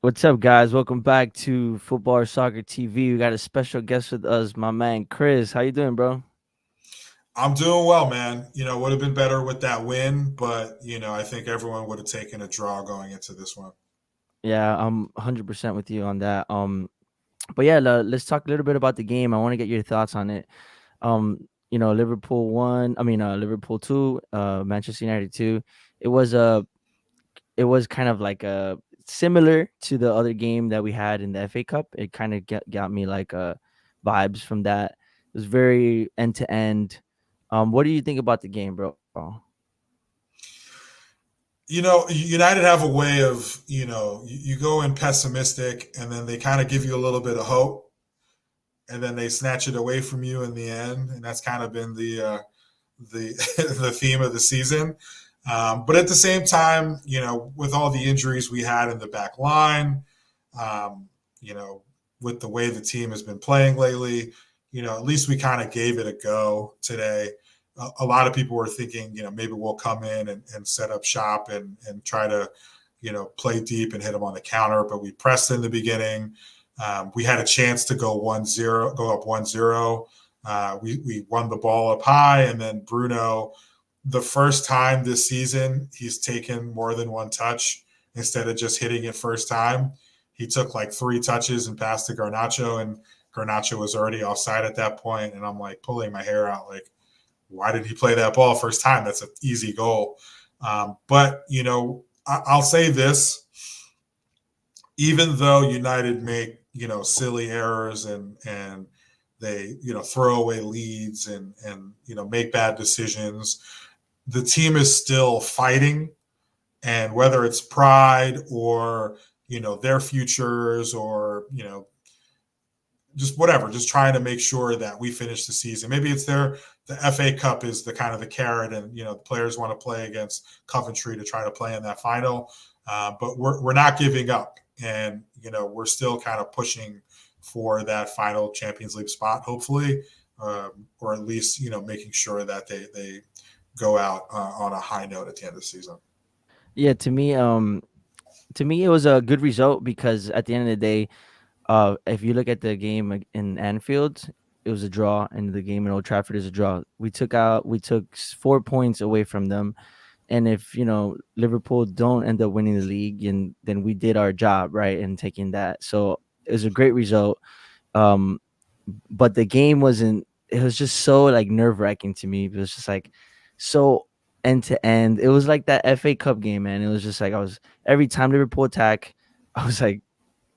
What's up, guys? Welcome back to Football or Soccer TV. We got a special guest with us, my man Chris. How you doing, bro? I'm doing well, man. Would have been better with that win, but I think everyone would have taken a draw going into this one. Yeah, I'm 100% with you on that. But yeah, let's talk a little bit about the game. I want to get your thoughts on it. Liverpool won. Liverpool two, Manchester United two. It was a, it was kind of like a similar to the other game that we had in the FA Cup. It kind of got me like vibes from that. It was very end to end. What do you think about the game, bro? United have a way of, you go in pessimistic and then they kind of give you a little bit of hope and then they snatch it away from you in the end. And that's kind of been the the theme of the season. But at the same time, with all the injuries we had in the back line, um, you know, with the way the team has been playing lately, at least we kind of gave it a go today. A lot of people were thinking, maybe we'll come in and set up shop and try to, play deep and hit them on the counter. But we pressed in the beginning. We had a chance to go 1-0, go up 1-0. We won the ball up high, and then Bruno, the first time this season, he's taken more than one touch instead of just hitting it first time. He took like three touches and passed to Garnacho, and Garnacho was already offside at that point. And I'm like pulling my hair out, like, why did he play that ball first time? That's an easy goal. But I'll say this: even though United make silly errors and they throw away leads and make bad decisions, the team is still fighting, and whether it's pride or their futures or just whatever, just trying to make sure that we finish the season. Maybe it's the FA Cup is the kind of the carrot, and the players want to play against Coventry to try to play in that final. But we're not giving up, and we're still kind of pushing for that final Champions League spot, hopefully, or at least making sure that they go out on a high note at the end of the season. Yeah, to me, it was a good result because at the end of the day, if you look at the game in Anfield, it was a draw, and the game in Old Trafford is a draw. We took 4 points away from them, and if Liverpool don't end up winning the league, and then we did our job right in taking that. So it was a great result. Um, but the game wasn't. It was just so like nerve wracking to me. It was just like so end to end. It was like that FA Cup game, man. It was just like I was every time Liverpool attack, I was like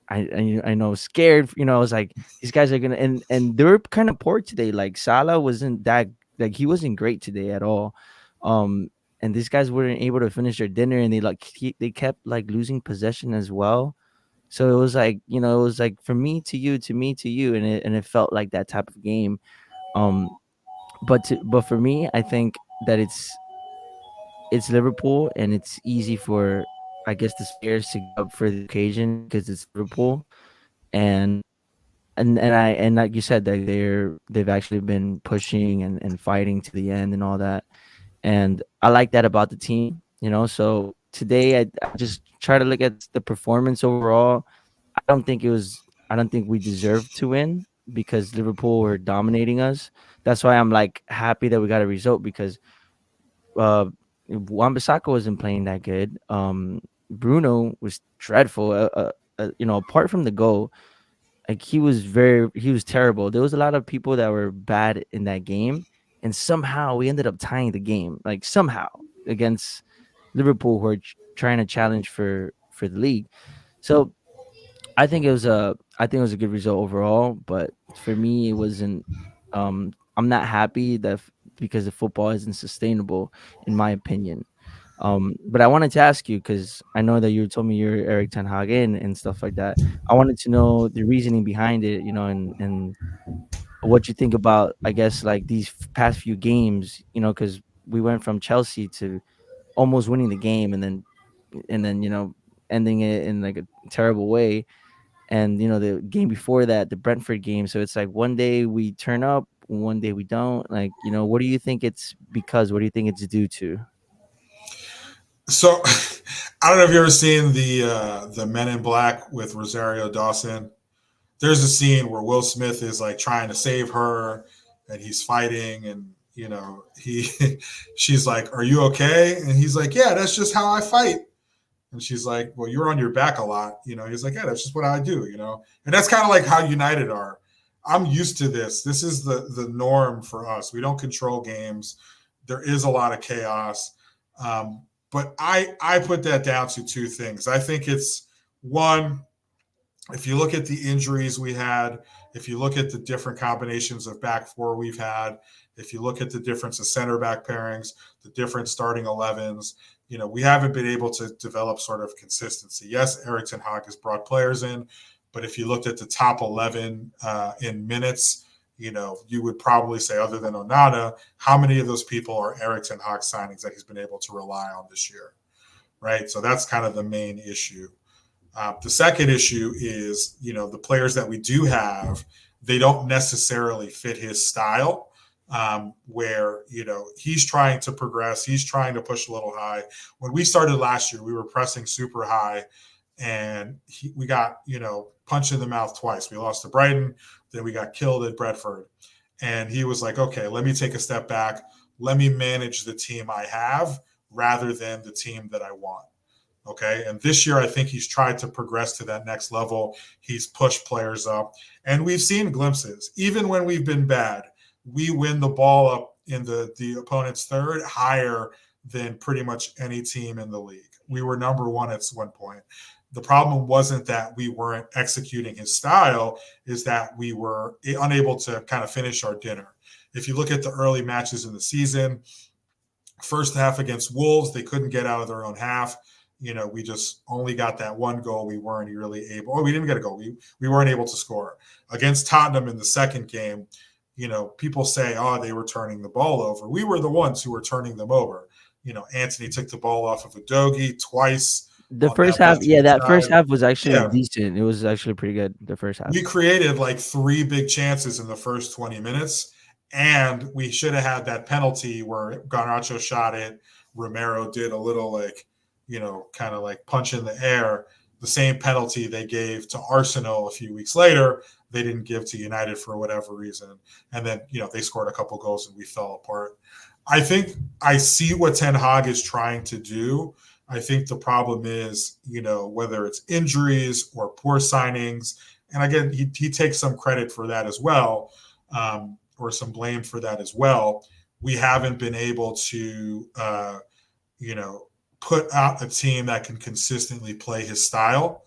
I know scared. I was like these guys are gonna and they were kind of poor today. Like Salah wasn't that like he wasn't great today at all. Um, and these guys weren't able to finish their dinner, and they kept like losing possession as well. So it was like it was like from me to you, to me to you, and it felt like that type of game. Um, but for me, I think that it's Liverpool, and it's easy for I guess the players to get up for the occasion because it's Liverpool, and and like you said, that they've actually been pushing and fighting to the end and all that, and I like that about the team. So today I just try to look at the performance overall. I don't think we deserved to win because Liverpool were dominating us. That's why I'm like happy that we got a result because uh Wan-Bissaka wasn't playing that good. Bruno was dreadful. Apart from the goal, like he was terrible. There was a lot of people that were bad in that game, and somehow we ended up tying the game. Like somehow against Liverpool, who are trying to challenge for the league. So I think it was a good result overall, but for me it wasn't. I'm not happy because the football isn't sustainable, in my opinion. But I wanted to ask you because I know that you told me you're Eric Ten Hag and stuff like that. I wanted to know the reasoning behind it, and what you think about, I guess, like these past few games, because we went from Chelsea to almost winning the game, and then ending it in like a terrible way, and the game before that, the Brentford game. So it's like one day we turn up, one day we don't. Like, what do you think it's because? What do you think it's due to? So I don't know if you've ever seen the Men in Black with Rosario Dawson. There's a scene where Will Smith is like trying to save her, and he's fighting, and he she's like, "Are you okay?" And he's like, "Yeah, that's just how I fight." And she's like, "Well, you're on your back a lot." He's like, "Yeah, that's just what I do." And that's kind of like how United are. I'm used to this. This is the norm for us. We don't control games. There is a lot of chaos. But I put that down to two things. I think it's one, if you look at the injuries we had, if you look at the different combinations of back four we've had, if you look at the difference of center back pairings, the different starting 11s, we haven't been able to develop sort of consistency. Yes, Eric Ten Hag has brought players in, but if you looked at the top 11 in minutes, you would probably say, other than Onana, how many of those people are Eric Ten Hag signings that he's been able to rely on this year, right? So that's kind of the main issue. The second issue is, the players that we do have, they don't necessarily fit his style. Where he's trying to progress, he's trying to push a little high. When we started last year, we were pressing super high, and we got punched in the mouth twice. We lost to Brighton, then we got killed at Brentford, and he was like, "Okay, let me take a step back. Let me manage the team I have rather than the team that I want." Okay. And this year, I think he's tried to progress to that next level. He's pushed players up. And we've seen glimpses. Even when we've been bad, we win the ball up in the opponent's third higher than pretty much any team in the league. We were number one at one point. The problem wasn't that we weren't executing his style, is that we were unable to kind of finish our dinner. If you look at the early matches in the season, first half against Wolves, they couldn't get out of their own half. We just only got that one goal. We weren't really able, we didn't get a goal. We weren't able to score. Against Tottenham in the second game, people say, oh, they were turning the ball over. We were the ones who were turning them over. Anthony took the ball off of Udogie twice The on first that half, left yeah, hand that first side. half was actually Yeah, decent. It was actually pretty good. The first half. we created like three big chances in the first 20 minutes, and we should have had that penalty where Garnacho shot it. Romero did a little like, kind of like punch in the air. The same penalty they gave to Arsenal a few weeks later, they didn't give to United for whatever reason. And then, they scored a couple goals and we fell apart. I think I see what Ten Hag is trying to do. I think the problem is, whether it's injuries or poor signings, and again, he takes some credit for that as well, or some blame for that as well. We haven't been able to, you know, put out a team that can consistently play his style.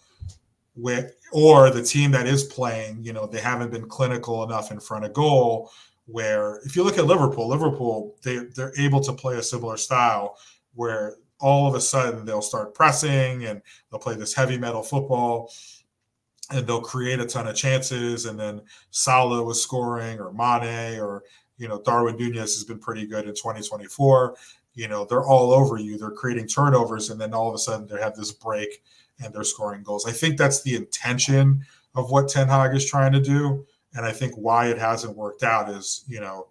Or the team that is playing, they haven't been clinical enough in front of goal. Where if you look at Liverpool, they're able to play a similar style where all of a sudden they'll start pressing and they'll play this heavy metal football and they'll create a ton of chances. And then Salah was scoring, or Mane, or Darwin Nunez has been pretty good in 2024. They're all over you. They're creating turnovers, and then all of a sudden they have this break and they're scoring goals. I think that's the intention of what Ten Hag is trying to do, and I think why it hasn't worked out is the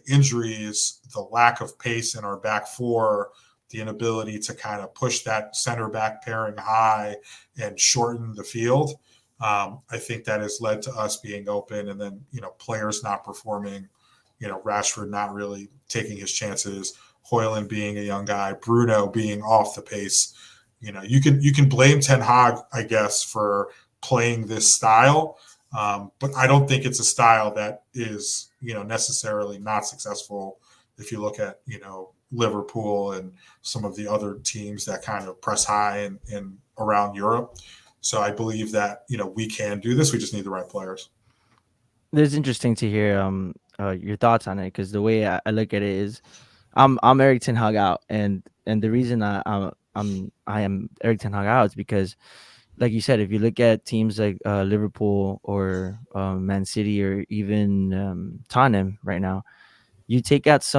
injuries, the lack of pace in our back four, the inability to kind of push that center back pairing high and shorten the field. I think that has led to us being open, and then players not performing. Rashford not really taking his chances. Hoyland being a young guy, Bruno being off the pace. You can blame Ten Hag, I guess, for playing this style, but I don't think it's a style that is necessarily not successful. If you look at Liverpool and some of the other teams that kind of press high in around Europe. So I believe that we can do this. We just need the right players. It's interesting to hear your thoughts on it, because the way I look at it is, I'm Eric Ten Hag out, and the reason I am Eric Ten Hag out is because, like you said, if you look at teams like Liverpool or Man City or even Tottenham right now, you take out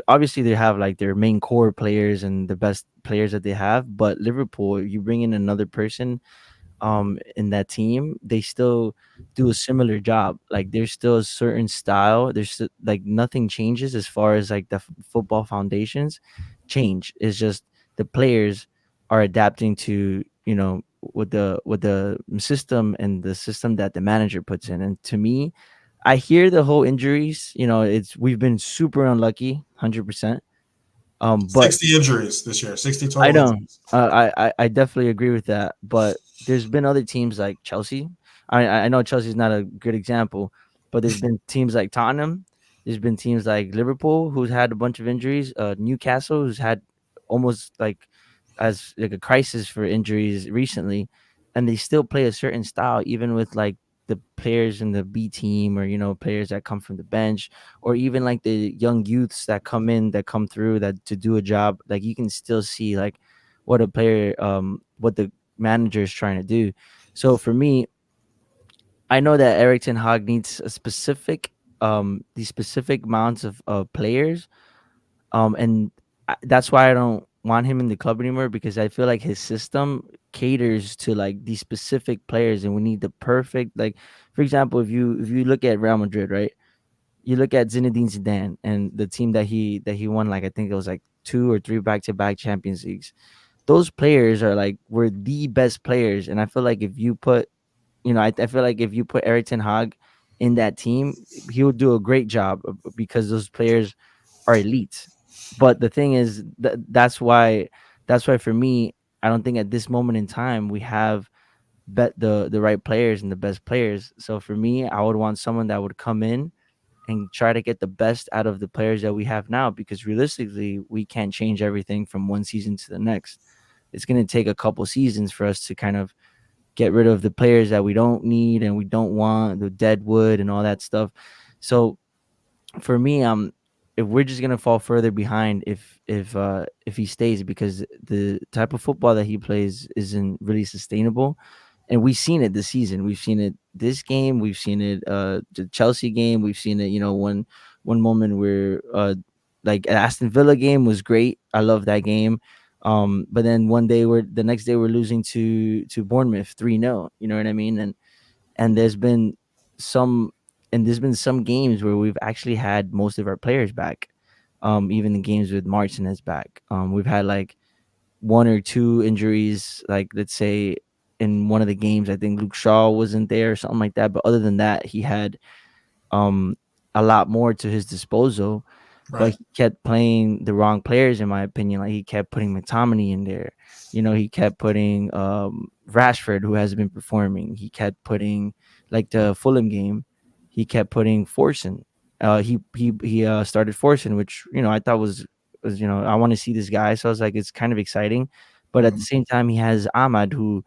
obviously they have like their main core players and the best players that they have, but Liverpool, you bring in another person in that team, they still do a similar job. Like there's still a certain style. Like nothing changes as far as like the football foundations change. It's just the players are adapting to, with the system and the system that the manager puts in. And to me, I hear the whole injuries. It's we've been super unlucky, 100%. But 60 injuries this year, 60 I total know. injuries. I definitely agree with that. But there's been other teams like Chelsea. I know Chelsea's not a good example, but there's been teams like Tottenham. There's been teams like Liverpool who's had a bunch of injuries. Newcastle who's had almost like as like a crisis for injuries recently, and they still play a certain style even with like the players in the B team, or players that come from the bench, or even like the young youths that come through that to do a job. Like you can still see like what the manager is trying to do. So for me, I know that Eric Ten Hag needs a specific these specific amounts of players, and that's why I don't want him in the club anymore, because I feel like his system caters to like these specific players, and we need the perfect, like, for example, if you look at Real Madrid, right? You look at Zinedine Zidane and the team that he won, like I think it was like two or three back-to-back Champions Leagues. Those players were the best players, and I feel like if you put, I feel like if you put Eric Ten Hag in that team, he would do a great job, because those players are elite. But the thing is, that's why for me, I don't think at this moment in time we have bet the right players and the best players. So for me, I would want someone that would come in and try to get the best out of the players that we have now, because realistically, we can't change everything from one season to the next. It's going to take a couple seasons for us to kind of get rid of the players that we don't need and we don't want, the dead wood and all that stuff. So for me, if we're just gonna fall further behind if he stays, because the type of football that he plays isn't really sustainable. And we've seen it this season. We've seen it this game. We've seen it the Chelsea game. We've seen it, one moment where like Aston Villa game was great. I love that game. But then the next day we're losing to Bournemouth 3-0. You know what I mean? And some there's been some games where we've actually had most of our players back. Even the games with Martinez back. We've had like one or two injuries, like let's say in one of the games, I think Luke Shaw wasn't there or something like that. But other than that, he had um a lot more to his disposal, but Right. he kept playing the wrong players, in my opinion. Like he kept putting McTominay in there. He kept putting Rashford, who hasn't been performing. He kept putting, like, the Fulham game, he kept putting Forsen. He started Forsen, which I thought was I want to see this guy. So I was like, it's kind of exciting, but at the Mhm. same time, he has Ahmad, who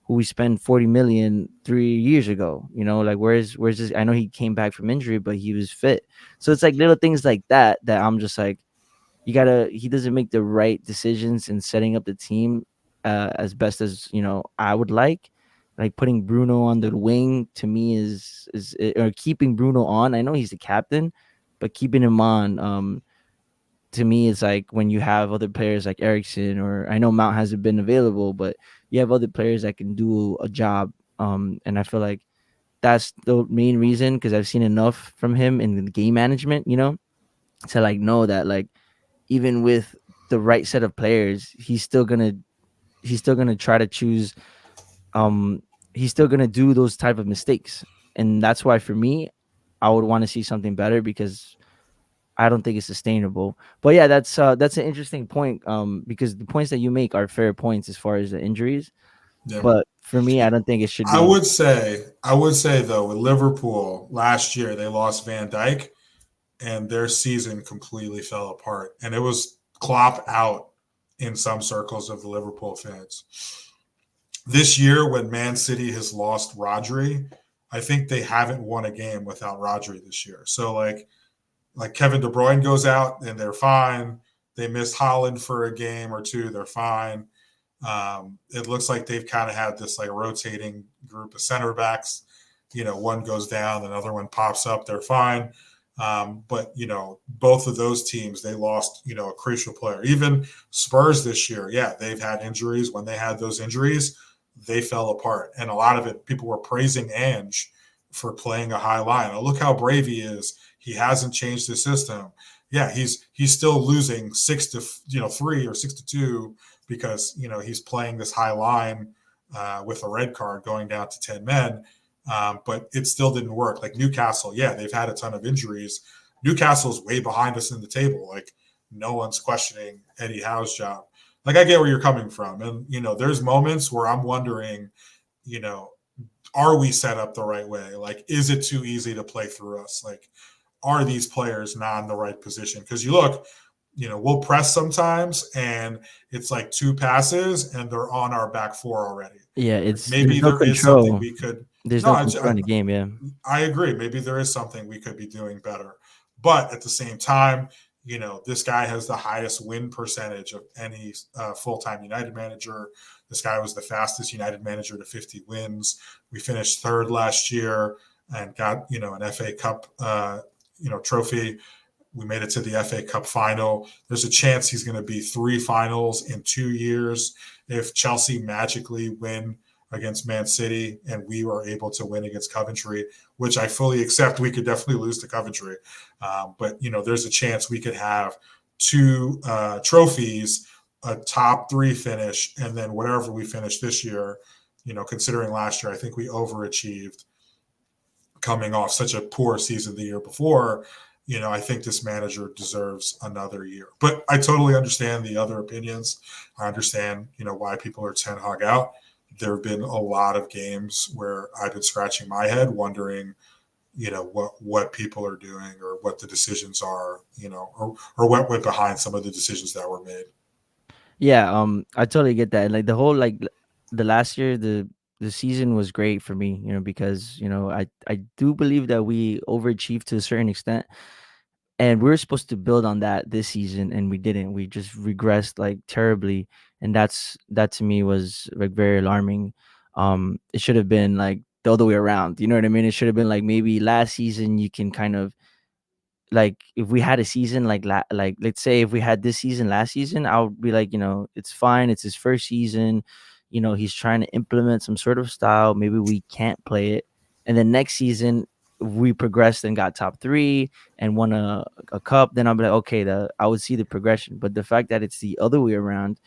we spent 40 million 3 years ago. Like, where's this? I know he came back from injury, but he was fit. So it's like little things like that I'm just like, he doesn't make the right decisions in setting up the team as best as I would like putting Bruno on the wing. To me, or keeping Bruno on. I know he's the captain, but keeping him on, to me, is like when you have other players like Ericsson, or I know Mount hasn't been available, but you have other players that can do a job. And I feel like that's the main reason, because I've seen enough from him in the game management, to like know that, like, even with the right set of players, he's still gonna try to choose. Um, he's still gonna do those type of mistakes, and that's why for me, I would want to see something better, because I don't think it's sustainable. But yeah, that's an interesting point. Because the points that you make are fair points as far as the injuries. Yeah. But for me, I don't think it should I be. would say, I would say though, with Liverpool last year, they lost Van Dijk and their season completely fell apart. And it was Klopp out in some circles of the Liverpool fans. This year, when Man City has lost Rodri, I think they haven't won a game without Rodri this year. So like Kevin De Bruyne goes out and they're fine. They missed Holland for a game or two, they're fine. It looks like they've kind of had this like rotating group of center backs. One goes down, another one pops up, they're fine. But both of those teams, they lost a crucial player. Even Spurs this year, yeah, they've had injuries. When they had those injuries, they fell apart, and a lot of it, people were praising Ange for playing a high line. Oh, look how brave he is. He hasn't changed the system. Yeah, he's still losing 6-3 or 6-2 because he's playing this high line with a red card going down to 10 men. But it still didn't work. Like Newcastle, yeah, they've had a ton of injuries. Newcastle's way behind us in the table. Like no one's questioning Eddie Howe's job. Like I get where you're coming from, and there's moments where I'm wondering, you know, are we set up the right way? Like, is it too easy to play through us? Like, are these players not in the right position? Because you look, we'll press sometimes and it's like two passes and they're on our back four already. Yeah, Like it's maybe there's no there is something control. we could. There's No, no I, control in the game. Yeah. I agree. Maybe there is something we could be doing better. But at the same time, this guy has the highest win percentage of any full time United manager. This guy was the fastest United manager to 50 wins. We finished third last year and got, an FA Cup, trophy. We made it to the FA Cup final. There's a chance he's going to be three finals in 2 years if Chelsea magically win against Man City and we were able to win against Coventry, which I fully accept. We could definitely lose to Coventry. But, there's a chance we could have two trophies, a top three finish, and then whatever we finish this year, considering last year, I think we overachieved coming off such a poor season the year before. I think this manager deserves another year. But I totally understand the other opinions. I understand, why people are Ten Hag out. There have been a lot of games where I've been scratching my head, wondering, what people are doing or what the decisions are, or what went behind some of the decisions that were made. Yeah, I totally get that. Like the whole the last year, the season was great for me, because I do believe that we overachieved to a certain extent, and we were supposed to build on that this season, and we didn't. We just regressed like terribly, and that to me was like very alarming. It should have been like the other way around. You know what I mean? It should have been like maybe last season you can kind of like if we had a season like let's say if we had this season last season, I would be like, it's fine. It's his first season. He's trying to implement some sort of style. Maybe we can't play it. And then next season we progressed and got top three and won a cup. Then I'll be like, okay, I would see the progression. But the fact that it's the other way around,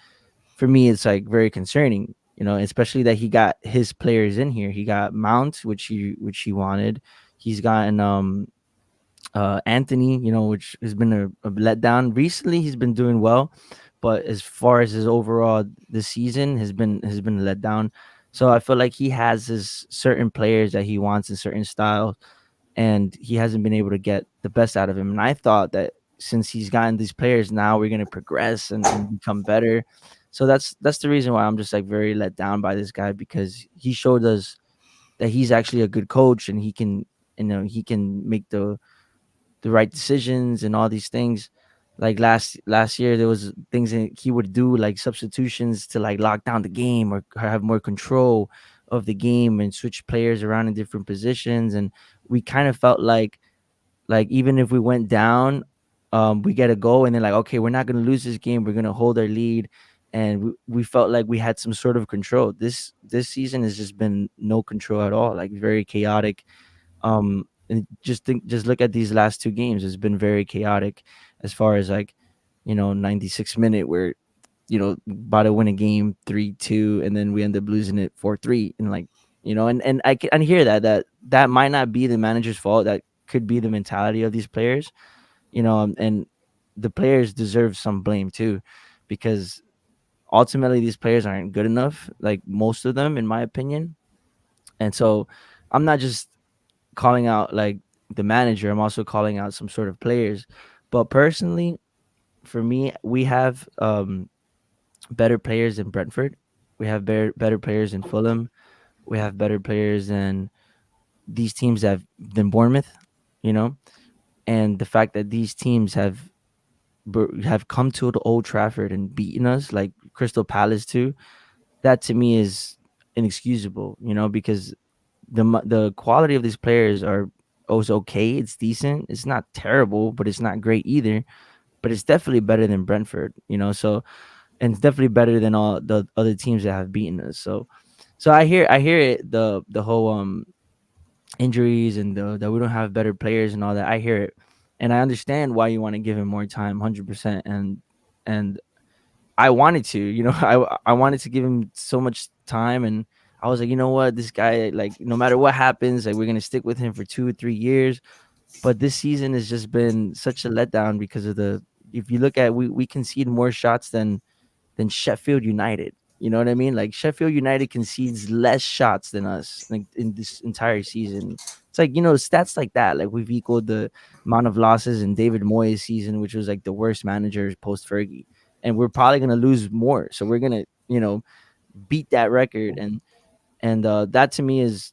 for me, it's like very concerning. Especially that he got his players in here. He got Mount, which he wanted. He's gotten Anthony, which has been a letdown. Recently, he's been doing well, but as far as his overall this season has been a letdown. So I feel like he has his certain players that he wants in certain styles, and he hasn't been able to get the best out of him. And I thought that since he's gotten these players, now we're gonna progress and become better. So that's the reason why I'm just like very let down by this guy, because he showed us that he's actually a good coach and he can make the right decisions and all these things. Like last year, there was things that he would do, like substitutions to like lock down the game or have more control of the game and switch players around in different positions. And we kind of felt like even if we went down, we get a goal and then like, okay, we're not gonna lose this game. We're gonna hold our lead. And we felt like we had some sort of control. This season has just been no control at all, like very chaotic. And just look at these last two games. It's been very chaotic as far as like, 96 minute where, about to win a game 3-2 and then we end up losing it 4-3. And like, and I can hear that might not be the manager's fault. That could be the mentality of these players, and the players deserve some blame too, because ultimately these players aren't good enough, like most of them, in my opinion. And so I'm not just calling out like the manager. I'm also calling out some sort of players. But personally, for me, we have better players in Brentford. We have better players in Fulham. We have better players than these teams than Bournemouth. You know, and the fact that these teams have come to the Old Trafford and beaten us, like Crystal Palace too. That to me is inexcusable. Because the quality of these players are was okay. It's decent. It's not terrible, but it's not great either. But it's definitely better than Brentford. So and it's definitely better than all the other teams that have beaten us. So I hear it, the whole injuries and that we don't have better players and all that. I hear it, and I understand why you want to give him more time, 100%. And I wanted to, I wanted to give him so much time, and I was like, you know what, this guy, like, no matter what happens, like, we're gonna stick with him for 2 or 3 years. But this season has just been such a letdown because of the. If you look at, we concede more shots than Sheffield United. You know what I mean? Like Sheffield United concedes less shots than us, like, in this entire season. It's like, stats like that. Like we've equaled the amount of losses in David Moyes' season, which was like the worst manager post Fergie, and we're probably gonna lose more. So we're gonna, beat that record, and that to me is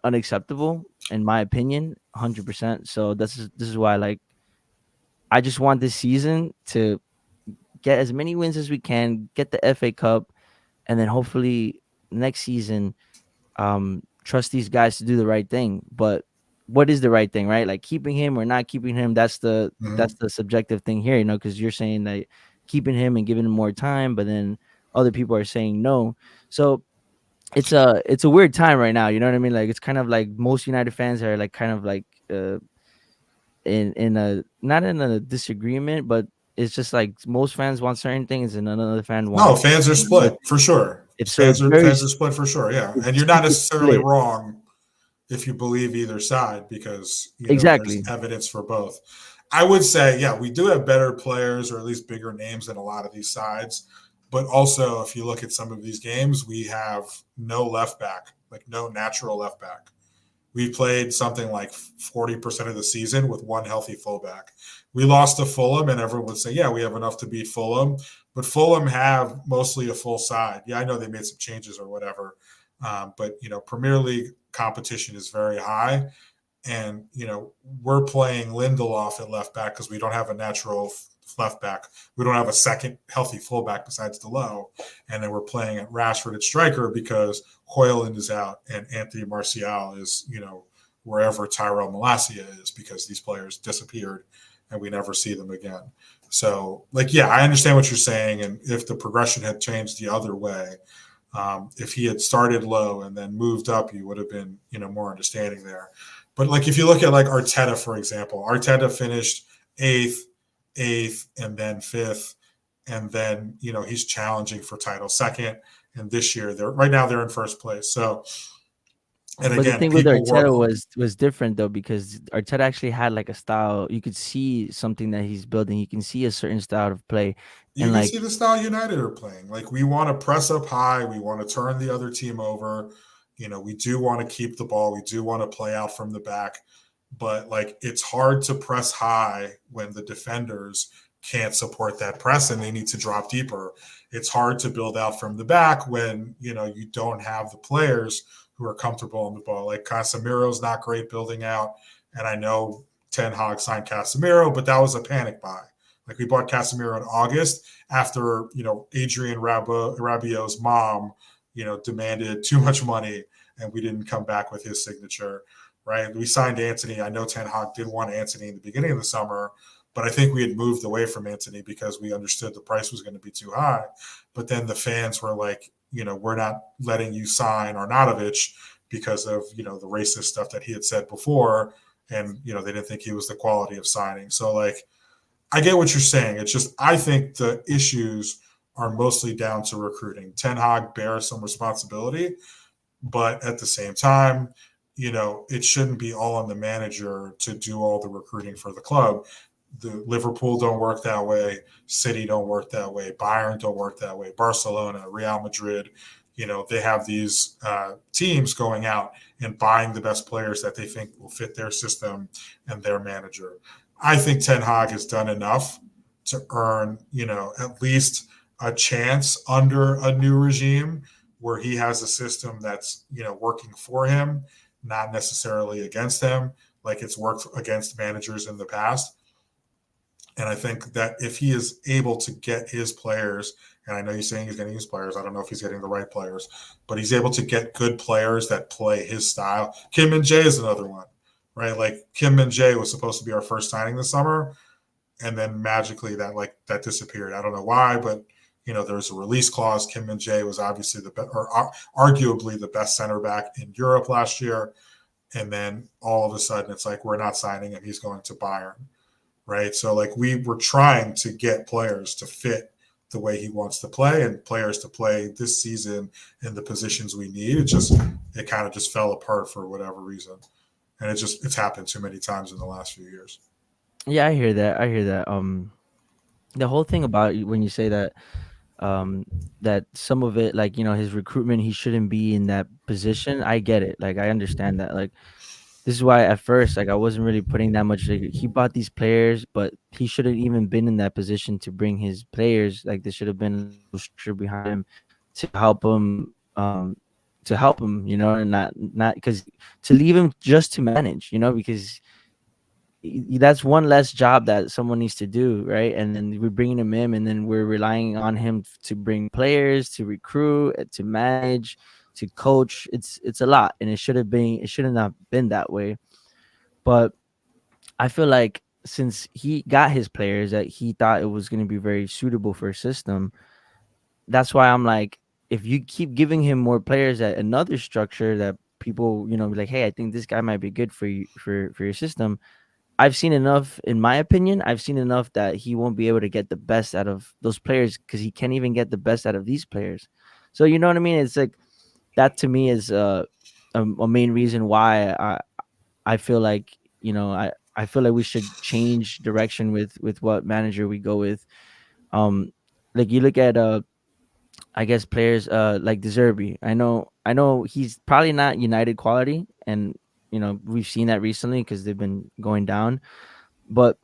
unacceptable in my opinion, 100%. So this is why, like, I just want this season to get as many wins as we can, get the FA Cup, and then hopefully next season, trust these guys to do the right thing. But what is the right thing, right? Like keeping him or not keeping him, that's the Mhm. that's the subjective thing here, because you're saying that keeping him and giving him more time, but then other people are saying no. So it's a weird time right now, you know what I mean? Like it's kind of like most United fans are like kind of like in a not in a disagreement, but it's just like most fans want certain things and another fan No, wants fans are another split for thing. sure. It's so Fans it's are very fans are split for sure. Yeah, and it's you're not super necessarily split. wrong if you believe either side because there's Exactly. evidence for both. I would say, yeah, we do have better players or at least bigger names than a lot of these sides. But also, if you look at some of these games, we have no left back, like no natural left back. We played something like 40% of the season with one healthy fullback. We lost to Fulham, and everyone would say, yeah, we have enough to beat Fulham. But Fulham have mostly a full side. Yeah, I know they made some changes or whatever. But, Premier League competition is very high. And, we're playing Lindelof at left back because we don't have a natural left back. We don't have a second healthy fullback besides Delo. And then we're playing at Rashford at striker because Hoyland is out and Anthony Martial is, wherever Tyrell Malacia is because these players disappeared and we never see them again. So, like, yeah, I understand what you're saying. And if the progression had changed the other way, if he had started low and then moved up, you would have been, more understanding there. But like if you look at like Arteta, for example, Arteta finished eighth, and then fifth, and then he's challenging for title second. And this year, they're right now they're in first place. So, and But the again, thing with people were Arteta was different though, because Arteta actually had like a style. You could see something that he's building. You can see a certain style of play, you and can like see the style United are playing. Like we want to press up high, we want to turn the other team over. We do want to keep the ball, we do want to play out from the back, but like it's hard to press high when the defenders can't support that press and they need to drop deeper. It's hard to build out from the back when you don't have the players who are comfortable on the ball. Like Casemiro's not great building out, and I know Ten Hag signed Casemiro, but that was a panic buy. Like we bought Casemiro in August after Adrian Rabiot's mom demanded too much money and we didn't come back with his signature. Right? We signed Antony. I know Ten Hag did want Antony in the beginning of the summer, but I think we had moved away from Antony because we understood the price was going to be too high. But then the fans were like, we're not letting you sign Arnautovic because of the racist stuff that he had said before, and they didn't think he was the quality of signing. So like I get what you're saying. It's just I think the issues are mostly down to recruiting. Ten Hag bears some responsibility, but at the same time, it shouldn't be all on the manager to do all the recruiting for the club. The Liverpool don't work that way. City don't work that way. Bayern don't work that way. Barcelona, Real Madrid, they have these teams going out and buying the best players that they think will fit their system and their manager. I think Ten Hag has done enough to earn, at least a chance under a new regime where he has a system that's, working for him, not necessarily against him, like it's worked against managers in the past. And I think that if he is able to get his players, and I know you're saying he's getting his players, I don't know if he's getting the right players, but he's able to get good players that play his style. Kim Min Jae is another one, right? Like Kim Min Jae was supposed to be our first signing this summer, and then magically that disappeared. I don't know why, but there was a release clause. Kim Min Jae was obviously arguably the best center back in Europe last year, and then all of a sudden it's like we're not signing him. He's going to Bayern, right? So like we were trying to get players to fit the way he wants to play and players to play this season in the positions we need. It kind of just fell apart for whatever reason, and it's happened too many times in the last few years. Yeah, I hear that. I hear that. The whole thing about when you say that, um, that some of it, like his recruitment, he shouldn't be in that position. I get it. Like I understand that. Like this is why at first, like I wasn't really putting that much. Like, he bought these players, but he shouldn't even been in that position to bring his players. Like there should have been like a whole structure behind him to help him. To help him, and not because to leave him just to manage, because that's one less job that someone needs to do, right? And then we're bringing him in, and then we're relying on him to bring players, to recruit, to manage, to coach. It's a lot, and it should have not been that way. But I feel like since he got his players that he thought it was going to be very suitable for a system, that's why I'm like, if you keep giving him more players at another structure that people, be like, hey, I think this guy might be good for you for your system. I've seen enough, in my opinion. I've seen enough that he won't be able to get the best out of those players because he can't even get the best out of these players. So you know what I mean? It's like that to me is a main reason why I feel like I feel like we should change direction with what manager we go with. Um, like you look at I guess players like Deserby. I know he's probably not United quality, and we've seen that recently because they've been going down. But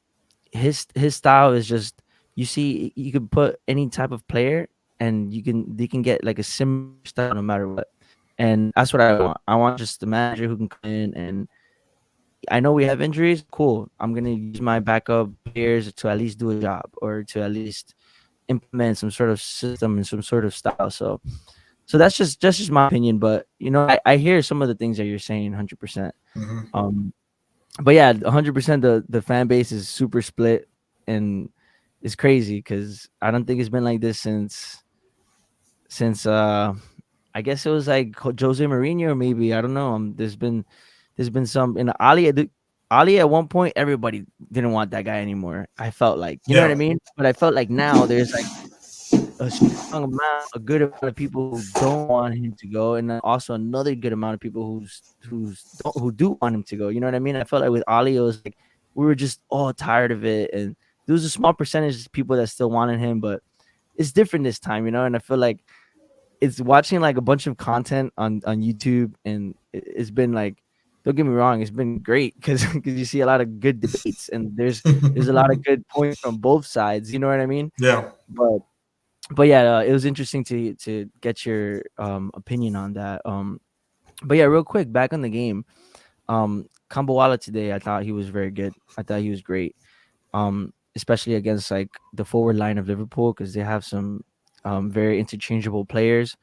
his style is just, you see, you could put any type of player and they can get like a similar style no matter what. And that's what I want. I want just the manager who can come in, and I know we have injuries. Cool. I'm gonna use my backup players to at least do a job or to at least implement some sort of system and some sort of style. So that's just my opinion. But I hear some of the things that you're saying 100%. Mm-hmm. Um, but yeah, 100%, the fan base is super split, and it's crazy because I don't think it's been like this since I guess it was like Jose Mourinho, maybe. I don't know. There's been some in Ali at one point. Everybody didn't want that guy anymore. I felt like, you know what I Yeah. mean. But I felt like now there's like a good amount of people who don't want him to go, and then also another good amount of people who do want him to go. You know what I mean? I felt like with Ali, it was like we were just all tired of it, and there was a small percentage of people that still wanted him, but it's different this time, and I feel like it's watching like a bunch of content on YouTube, and it's been like, don't get me wrong, it's been great because you see a lot of good debates, and there's a lot of good points from both sides. You know what I mean? Yeah. But yeah, it was interesting to get your opinion on that. But yeah, real quick, back on the game. Kambawala today, I thought he was very good. I thought he was great. Especially against like the forward line of Liverpool because they have some very interchangeable players.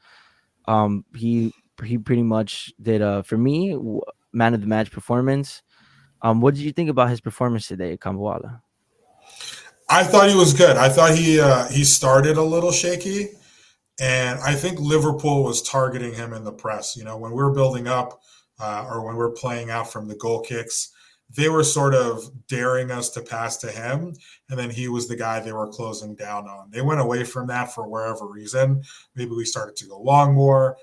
He pretty much did for me man of the match performance. What did you think about his performance today, Kambawala? I thought he was good. I thought he started a little shaky, and I think Liverpool was targeting him in the press. When we were building up or when we were playing out from the goal kicks, they were sort of daring us to pass to him, and then he was the guy they were closing down on. They went away from that for wherever reason. Maybe we started to go long more.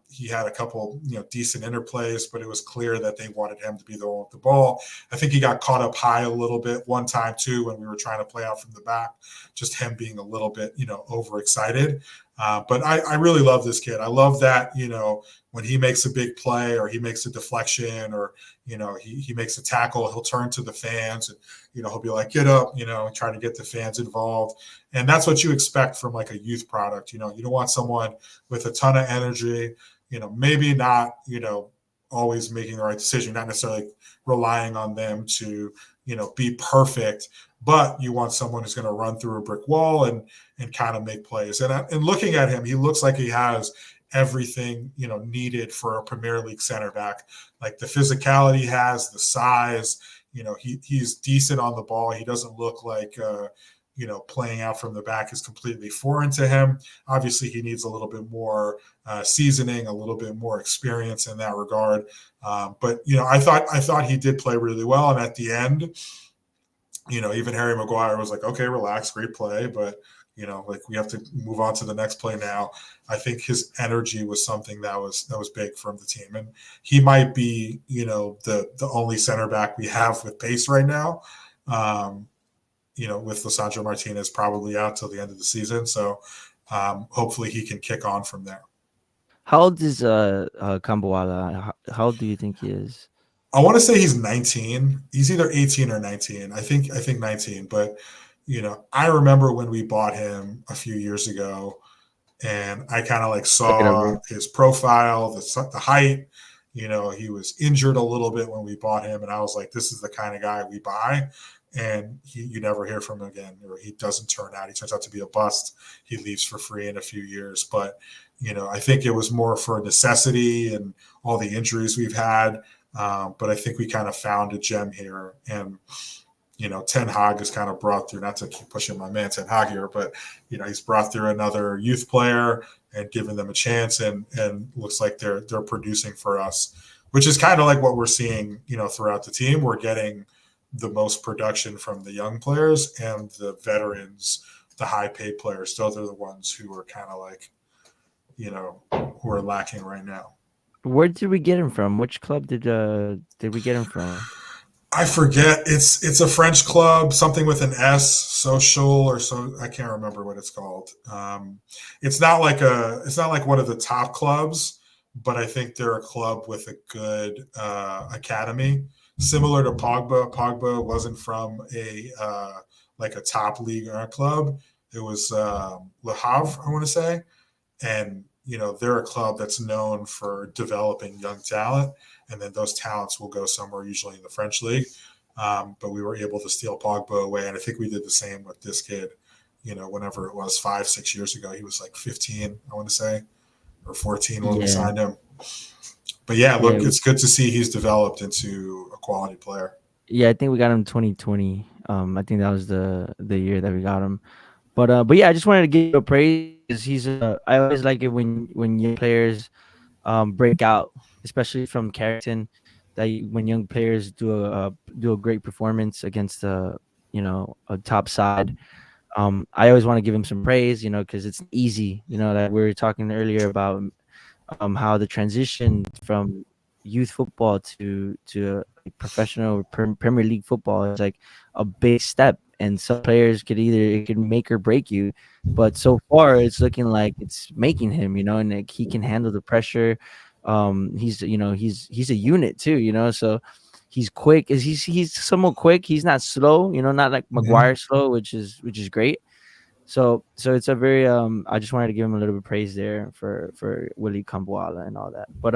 He had a couple, decent interplays, but it was clear that they wanted him to be the one with the ball. I think he got caught up high a little bit one time too when we were trying to play out from the back. Just him being a little bit, overexcited. But I really love this kid. I love that, when he makes a big play or he makes a deflection or, he makes a tackle, he'll turn to the fans and, he'll be like, get up, and try to get the fans involved. And that's what you expect from like a youth product. You don't want someone with a ton of energy, maybe not, always making the right decision, not necessarily relying on them to, be perfect, but you want someone who's going to run through a brick wall and kind of make plays. And looking at him, he looks like he has everything needed for a Premier League center back. Like the physicality he has, the size. He's decent on the ball. He doesn't look like playing out from the back is completely foreign to him. Obviously, he needs a little bit more seasoning, a little bit more experience in that regard. But I thought he did play really well, and at the end, even Harry Maguire was like, "Okay, relax, great play," but like we have to move on to the next play now. I think his energy was something that was big from the team, and he might be, the only center back we have with pace right now. Um, with Lisandro Martinez probably out till the end of the season, so hopefully he can kick on from there. How old is Kambawala? How old do you think he is? I want to say he's 19. He's either 18 or 19. I think 19. But I remember when we bought him a few years ago, and I kind of like Look it up saw real. his profile, the height. He was injured a little bit when we bought him, and I was like, this is the kind of guy we buy. And you never hear from him again, or he doesn't turn out. He turns out to be a bust. He leaves for free in a few years. But I think it was more for necessity and all the injuries we've had. But I think we kind of found a gem here, and Ten Hag has kind of brought through, not to keep pushing my man Ten Hag here, but he's brought through another youth player and given them a chance, and looks like they're producing for us, which is kind of like what we're seeing, throughout the team. We're getting the most production from the young players, and the veterans, the high paid players. Those are the ones who are kind of like, who are lacking right now. Where did we get him from? Which club did we get him from? I forget. It's a French club, something with an S, social or so. I can't remember what it's called. It's not like one of the top clubs, but I think they're a club with a good academy, similar to Pogba. Pogba wasn't from like a top league club. It was Le Havre, I want to say, and they're a club that's known for developing young talent, and then those talents will go somewhere, usually in the French league. But we were able to steal Pogba away, and I think we did the same with this kid. Whenever it was 5-6 years ago, he was like 15, I want to say, or 14 when we Yeah, signed him. But yeah, yeah, look, it's good to see he's developed into a quality player. yeah. I think we got him 2020. I think that was the year that we got him. But yeah, I just wanted to give you a praise because he's. I always like it when young players break out, especially from Carrington. When young players do a great performance against a top side. I always want to give him some praise, because it's easy. That we were talking earlier about how the transition from youth football to professional Premier League football is like a big step, and some players it can make or break you. But so far, it's looking like it's making him, and like he can handle the pressure. He's a unit too, so he's quick. He's somewhat quick. He's not slow, not like Mm-hmm. Maguire slow, which is great. So it's a very I just wanted to give him a little bit of praise there for Willie Kambwala and all that. But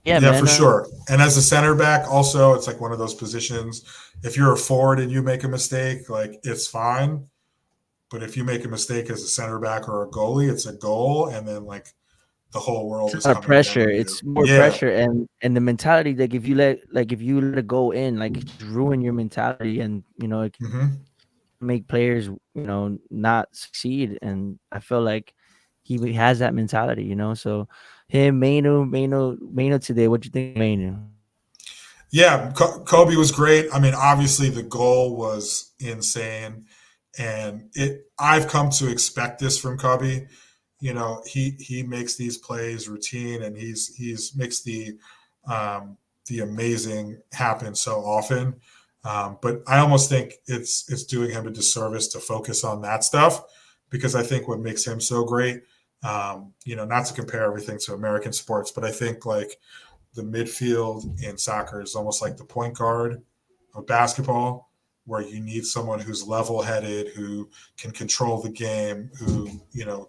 yeah, Yeah, man. for sure. And as a center back, also, it's like one of those positions. If you're a forward and you make a mistake, like it's fine. But if you make a mistake as a center back or a goalie, it's a goal, and then like the whole It's world a is lot of coming down pressure. on you. It's more Yeah. pressure, and the mentality, like if you let it go in, like it just ruin your mentality, and it can Hmm. make players not succeed. And I feel like he has that mentality, so him, Mainu today, what you think of Mainu? Yeah, Kobe was great. I mean, obviously the goal was insane, and I've come to expect this from Kobe. He makes these plays routine, and he's makes the amazing happen so often. But I almost think it's doing him a disservice to focus on that stuff, because I think what makes him so great, not to compare everything to American sports, but I think like the midfield in soccer is almost like the point guard of basketball, where you need someone who's level headed, who can control the game, who,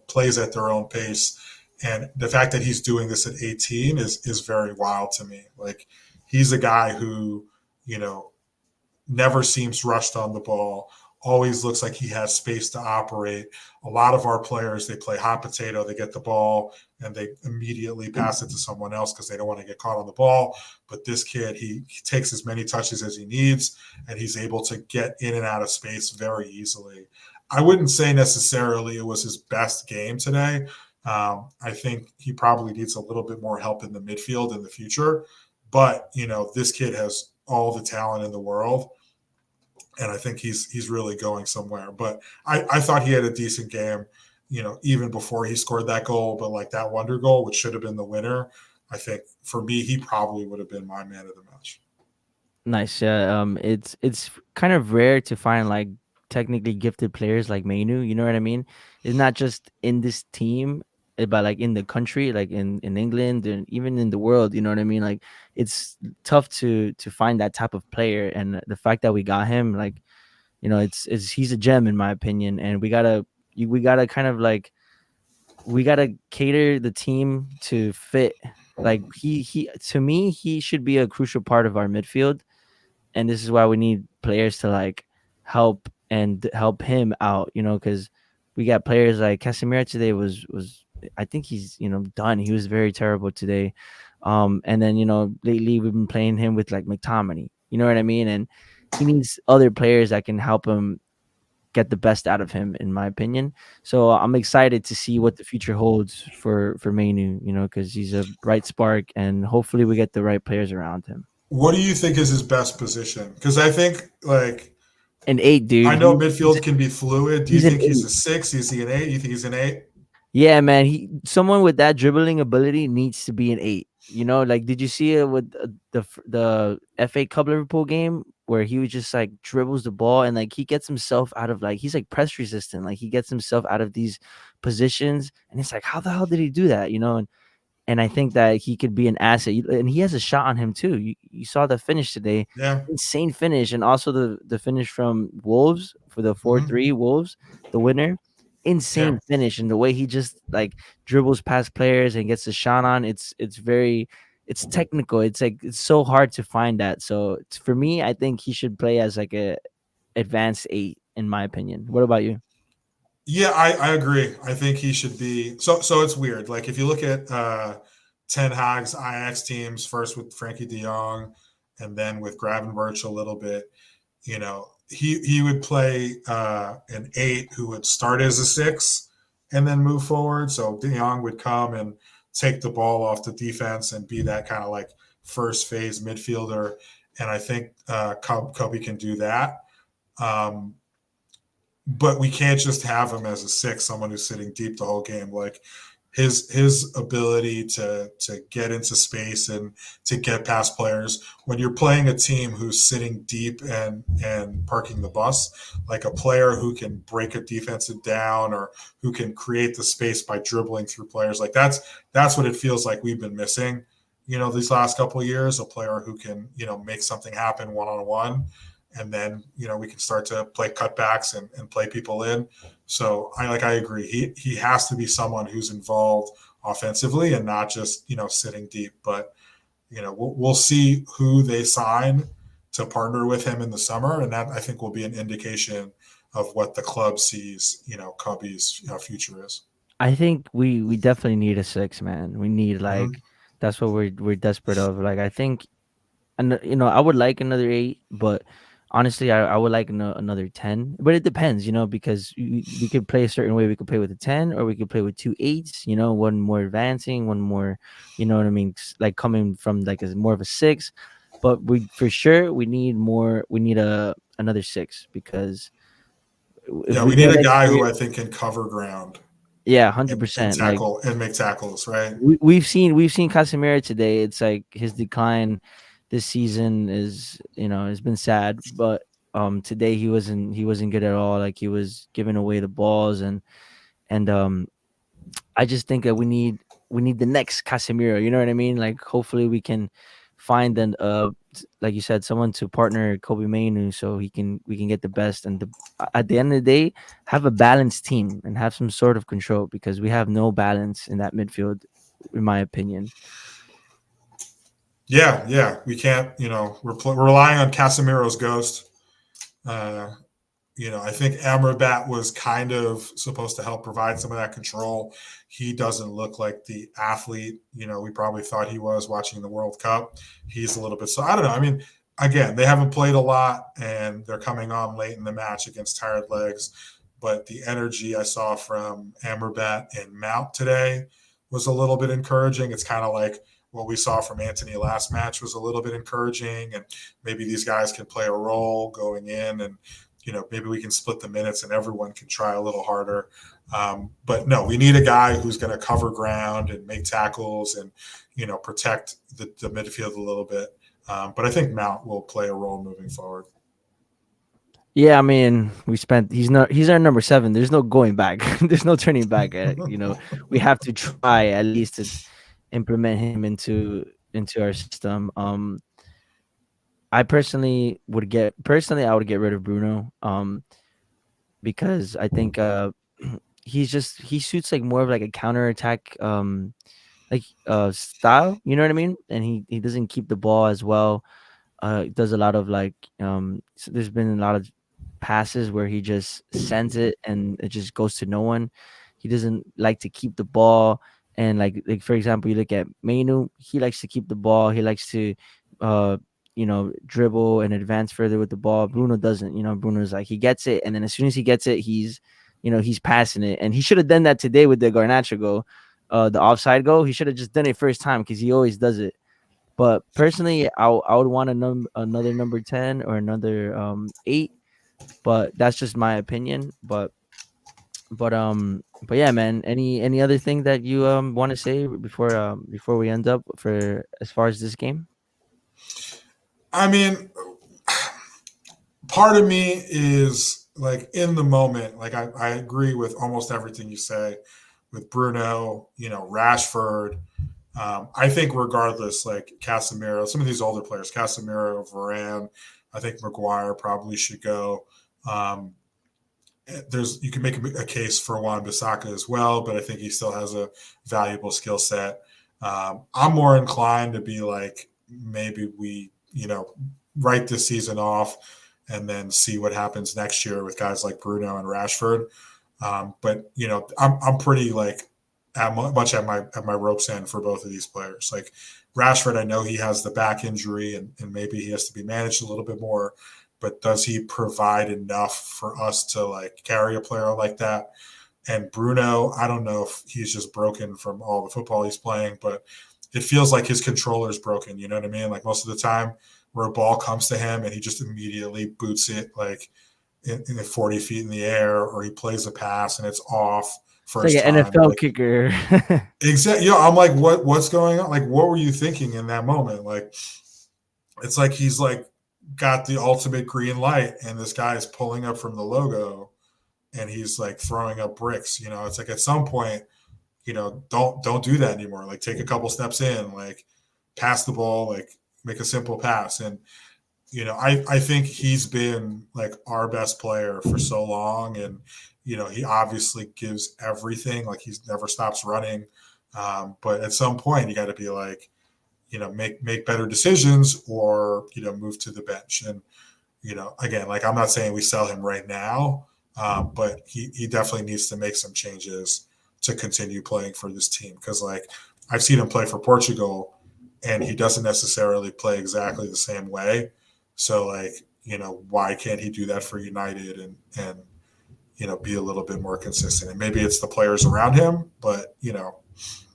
plays at their own pace. And the fact that he's doing this at 18 is very wild to me. Like, he's a guy who, you know, never seems rushed on the ball, always looks like he has space to operate. A lot of our players, they play hot potato, they get the ball and they immediately pass it to someone else because they don't want to get caught on the ball. But this kid, he takes as many touches as he needs, and he's able to get in and out of space very easily. I wouldn't say necessarily it was his best game today. I think he probably needs a little bit more help in the midfield in the future. But, this kid has all the talent in the world, and I think he's really going somewhere. But I thought he had a decent game, even before he scored that goal. But like that wonder goal, which should have been the winner, I think for me, he probably would have been my man of the match. Nice. Yeah. It's kind of rare to find like technically gifted players like Mainu. You know what I mean? It's not just in this team, but like in the country, like in England and even in the world. You know what I mean? Like it's tough to find that type of player, and the fact that we got him, like it's he's a gem in my opinion, and we gotta kind of like we gotta cater the team to fit. Like he to me he should be a crucial part of our midfield, and this is why we need players to like help him out, because we got players like Casemiro today was I think he's done. He was very terrible today. And then lately we've been playing him with like McTominay. You know what I mean? And he needs other players that can help him get the best out of him, in my opinion. So I'm excited to see what the future holds for Mainu, because he's a bright spark, and hopefully we get the right players around him. What do you think is his best position? Because I think like An eight, dude. I know midfield can be fluid. Do you He's an think he's eight. a six? Is he an eight? You think he's an eight? Yeah, man. Someone with that dribbling ability needs to be an eight. Like did you see it with the FA Cup Liverpool game where he was just like dribbles the ball and like he gets himself out of like he's like press resistant. Like he gets himself out of these positions, and it's like how the hell did he do that? And I think that he could be an asset. And he has a shot on him too. You saw the finish today, Yeah. insane finish, and also the finish from Wolves for the 4-3 Mm-hmm. Wolves, the winner. Yeah. Insane finish, and the way he just like dribbles past players and gets a shot on. It's technical. It's like it's so hard to find that. So for me, I think he should play as like a advanced eight, in my opinion. What about you? Yeah, I agree. I think he should be. So it's weird. Like if you look at Ten Hag's Ajax teams, first with Frankie De Jong, and then with Gravenberch a little bit, he would play an eight who would start as a six and then move forward. So De Jong would come and take the ball off the defense and be that kind of like first phase midfielder. And I think Kobe can do that. Um, but we can't just have him as a six, someone who's sitting deep the whole game. Like his ability to get into space and to get past players when you're playing a team who's sitting deep and parking the bus, like a player who can break a defensive down or who can create the space by dribbling through players, like that's what it feels like we've been missing, these last couple of years. A player who can make something happen one on one, and then we can start to play cutbacks and play people in. So I agree. He has to be someone who's involved offensively and not just sitting deep. But we'll see who they sign to partner with him in the summer, and that I think will be an indication of what the club sees Cubby's future is. I think we definitely need a six, man. We need Mm-hmm. like that's what we're desperate of. Like I think, and I would like another eight, but honestly, I would like another 10. But it depends, because we could play a certain way. We could play with a 10, or we could play with two eights. One more advancing, one more, you know what I mean, like coming from like a more of a six. But we for sure we need more. We need another six because if Yeah, we we need get a next guy who year, I think can cover ground yeah, hundred and percent. Like tackle and make tackles, right? we've seen Casemiro today. It's like his decline this season is has been sad, but today he wasn't good at all. Like he was giving away the balls, and I just think that we need the next Casemiro. You know what I mean? Like hopefully we can find like you said, someone to partner Kobe Mainu so we can get the best, and at the end of the day have a balanced team and have some sort of control, because we have no balance in that midfield, in my opinion. Yeah, yeah. We can't, we're relying on Casemiro's ghost. Uh, I think Amrabat was kind of supposed to help provide some of that control. He doesn't look like the athlete, we probably thought he was watching the World Cup. He's a little bit, so I don't know. I mean, again, they haven't played a lot and they're coming on late in the match against tired legs. But the energy I saw from Amrabat and Mount today was a little bit encouraging. It's kind of like what we saw from Anthony last match was a little bit encouraging, and maybe these guys can play a role going in, and maybe we can split the minutes and everyone can try a little harder. But no, we need a guy who's going to cover ground and make tackles and protect the midfield a little bit. But I think Mount will play a role moving forward. Yeah, I mean, he's our number 7. There's no going back. There's no turning back. We have to try at least to implement him into our system. I would get rid of Bruno. Because I think he suits like more of like a counter attack style, you know what I mean? And he doesn't keep the ball as well. Does a lot of like so there's been a lot of passes where he just sends it and it just goes to no one. He doesn't like to keep the ball, and like for example, you look at Mainu, he likes to keep the ball. He likes to uh dribble and advance further with the ball. Bruno doesn't. Bruno's like he gets it, and then as soon as he gets it, he's passing it, and he should have done that today with the Garnacho goal, the offside goal. He should have just done it first time because he always does it. But personally, I would want another number 10 or another 8, but that's just my opinion. But yeah, man. Any other thing that you want to say before we end up for as far as this game? I mean, part of me is like in the moment, like I agree with almost everything you say with Bruno, Rashford. I think regardless, like Casemiro, some of these older players, Casemiro, Varane, I think Maguire probably should go. You can make a case for Wan-Bissaka as well, but I think he still has a valuable skill set. I'm more inclined to be like maybe we write this season off and then see what happens next year with guys like Bruno and Rashford. But I'm pretty like much at my ropes end for both of these players. Like Rashford, I know he has the back injury and maybe he has to be managed a little bit more. But does he provide enough for us to like carry a player like that? And Bruno, I don't know if he's just broken from all the football he's playing, but it feels like his controller's broken. You know what I mean? Like most of the time where a ball comes to him and he just immediately boots it like in 40 feet in the air, or he plays a pass and it's off It's first like an time. NFL Like, kicker. exactly. I'm like, what's going on? Like, what were you thinking in that moment? Like, it's like he's like got the ultimate green light, and this guy is pulling up from the logo, and he's like throwing up bricks. It's like at some point, don't do that anymore. Like, take a couple steps in, like pass the ball, like make a simple pass. And I think he's been like our best player for so long, and he obviously gives everything. Like, he's never stops running. But at some point, you got to be like, make better decisions, or move to the bench. And again, like I'm not saying we sell him right now, but he definitely needs to make some changes to continue playing for this team, because like I've seen him play for Portugal, and he doesn't necessarily play exactly the same way. So like why can't he do that for United and be a little bit more consistent? And maybe it's the players around him, but